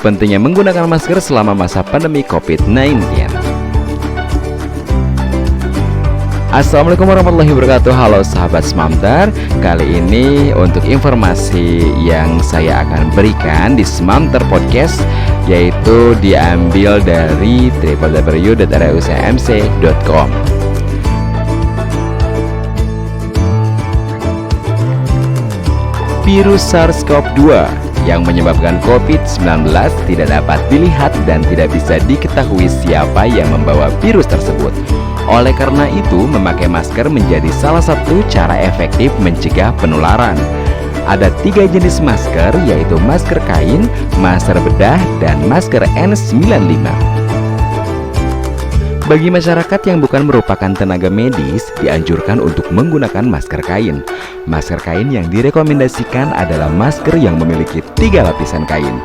pentingnya menggunakan masker selama masa pandemi COVID-19. Assalamualaikum warahmatullahi wabarakatuh. Halo sahabat Smamter. Kali ini untuk informasi yang saya akan berikan di Smamter Podcast, yaitu diambil dari www.reucmc.com. Virus SARS-CoV-2 yang menyebabkan COVID-19 tidak dapat dilihat dan tidak bisa diketahui siapa yang membawa virus tersebut. Oleh karena itu, memakai masker menjadi salah satu cara efektif mencegah penularan. Ada 3 jenis masker, yaitu masker kain, masker bedah, dan masker N95. Bagi masyarakat yang bukan merupakan tenaga medis, dianjurkan untuk menggunakan masker kain. Masker kain yang direkomendasikan adalah masker yang memiliki 3 lapisan kain.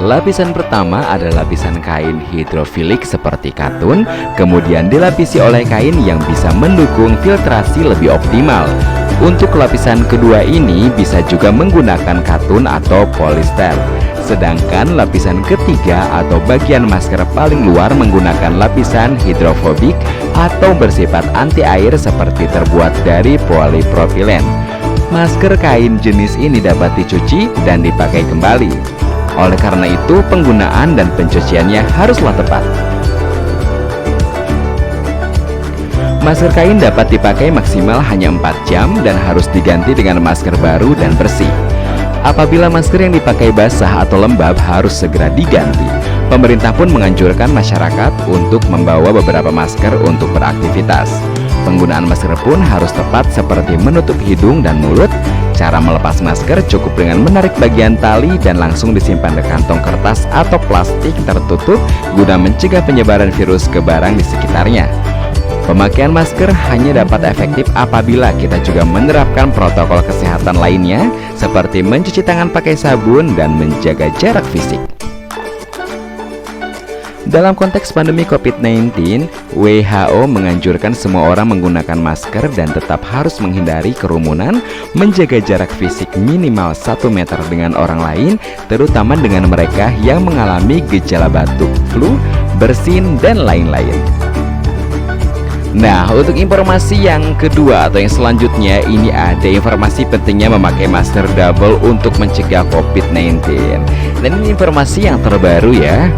Lapisan pertama adalah lapisan kain hidrofilik seperti katun, kemudian dilapisi oleh kain yang bisa mendukung filtrasi lebih optimal. Untuk lapisan kedua ini bisa juga menggunakan katun atau polister. Sedangkan lapisan ketiga atau bagian masker paling luar menggunakan lapisan hidrofobik atau bersifat anti air seperti terbuat dari polipropilen. Masker kain jenis ini dapat dicuci dan dipakai kembali. Oleh karena itu, penggunaan dan pencuciannya haruslah tepat. Masker kain dapat dipakai maksimal hanya 4 jam dan harus diganti dengan masker baru dan bersih. Apabila masker yang dipakai basah atau lembab harus segera diganti. Pemerintah pun menganjurkan masyarakat untuk membawa beberapa masker untuk beraktivitas. Penggunaan masker pun harus tepat seperti menutup hidung dan mulut. Cara melepas masker cukup dengan menarik bagian tali dan langsung disimpan di kantong kertas atau plastik tertutup guna mencegah penyebaran virus ke barang di sekitarnya. Pemakaian masker hanya dapat efektif apabila kita juga menerapkan protokol kesehatan lainnya seperti mencuci tangan pakai sabun dan menjaga jarak fisik. Dalam konteks pandemi COVID-19, WHO menganjurkan semua orang menggunakan masker dan tetap harus menghindari kerumunan, menjaga jarak fisik minimal 1 meter dengan orang lain, terutama dengan mereka yang mengalami gejala batuk, flu, bersin, dan lain-lain. Nah, untuk informasi yang kedua atau yang selanjutnya, ini ada informasi pentingnya memakai masker double untuk mencegah COVID-19. Dan ini informasi yang terbaru ya.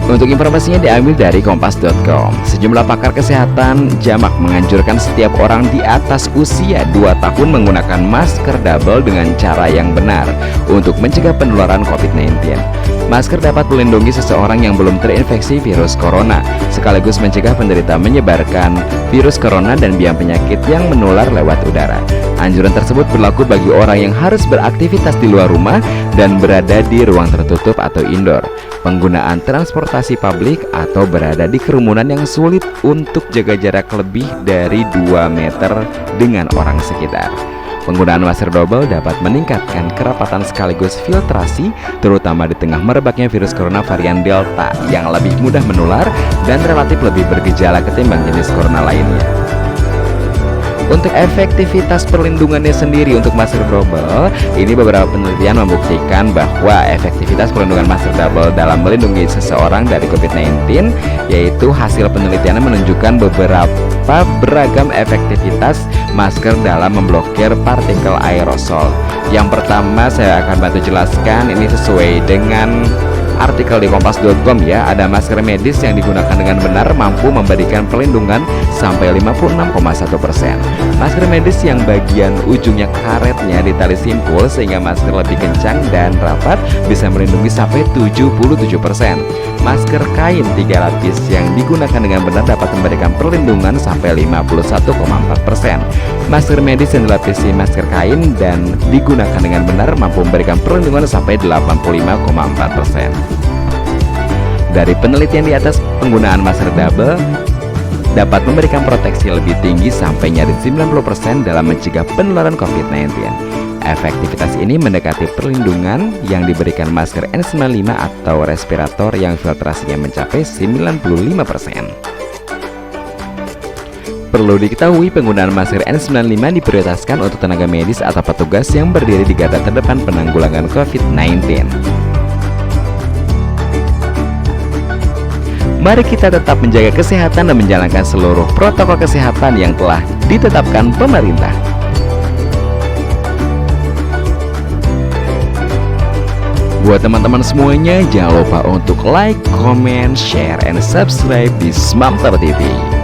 Untuk informasinya diambil dari kompas.com. Sejumlah pakar kesehatan jamak menganjurkan setiap orang di atas usia 2 tahun menggunakan masker double dengan cara yang benar untuk mencegah penularan COVID-19. Masker dapat melindungi seseorang yang belum terinfeksi virus corona, sekaligus mencegah penderita menyebarkan virus corona dan biang penyakit yang menular lewat udara. Anjuran tersebut berlaku bagi orang yang harus beraktivitas di luar rumah dan berada di ruang tertutup atau indoor, penggunaan transportasi publik, atau berada di kerumunan yang sulit untuk jaga jarak lebih dari 2 meter dengan orang sekitar. Penggunaan masker double dapat meningkatkan kerapatan sekaligus filtrasi, terutama di tengah merebaknya virus corona varian Delta yang lebih mudah menular dan relatif lebih bergejala ketimbang jenis corona lainnya. Untuk efektivitas perlindungannya sendiri untuk masker double, ini beberapa penelitian membuktikan bahwa efektivitas perlindungan masker double dalam melindungi seseorang dari COVID-19, yaitu hasil penelitian menunjukkan beberapa beragam efektivitas masker dalam memblokir partikel aerosol. Yang pertama saya akan bantu jelaskan, ini sesuai dengan artikel di kompas.com ya. Ada masker medis yang digunakan dengan benar mampu memberikan perlindungan sampai 56,1%. Masker medis yang bagian ujungnya karetnya ditali simpul sehingga masker lebih kencang dan rapat bisa melindungi sampai 77%. Masker kain 3 lapis yang digunakan dengan benar dapat memberikan perlindungan sampai 51,4%. Masker medis yang dilapisi masker kain dan digunakan dengan benar mampu memberikan perlindungan sampai 85,4%. Dari penelitian di atas, penggunaan masker double dapat memberikan proteksi lebih tinggi sampai nyaris 90% dalam mencegah penularan COVID-19. Efektivitas ini mendekati perlindungan yang diberikan masker N95 atau respirator yang filtrasinya mencapai 95%. Perlu diketahui penggunaan masker N95 diprioritaskan untuk tenaga medis atau petugas yang berdiri di garda terdepan penanggulangan COVID-19. Mari kita tetap menjaga kesehatan dan menjalankan seluruh protokol kesehatan yang telah ditetapkan pemerintah. Buat teman-teman semuanya, jangan lupa untuk like, comment, share, and subscribe di Smamter TV.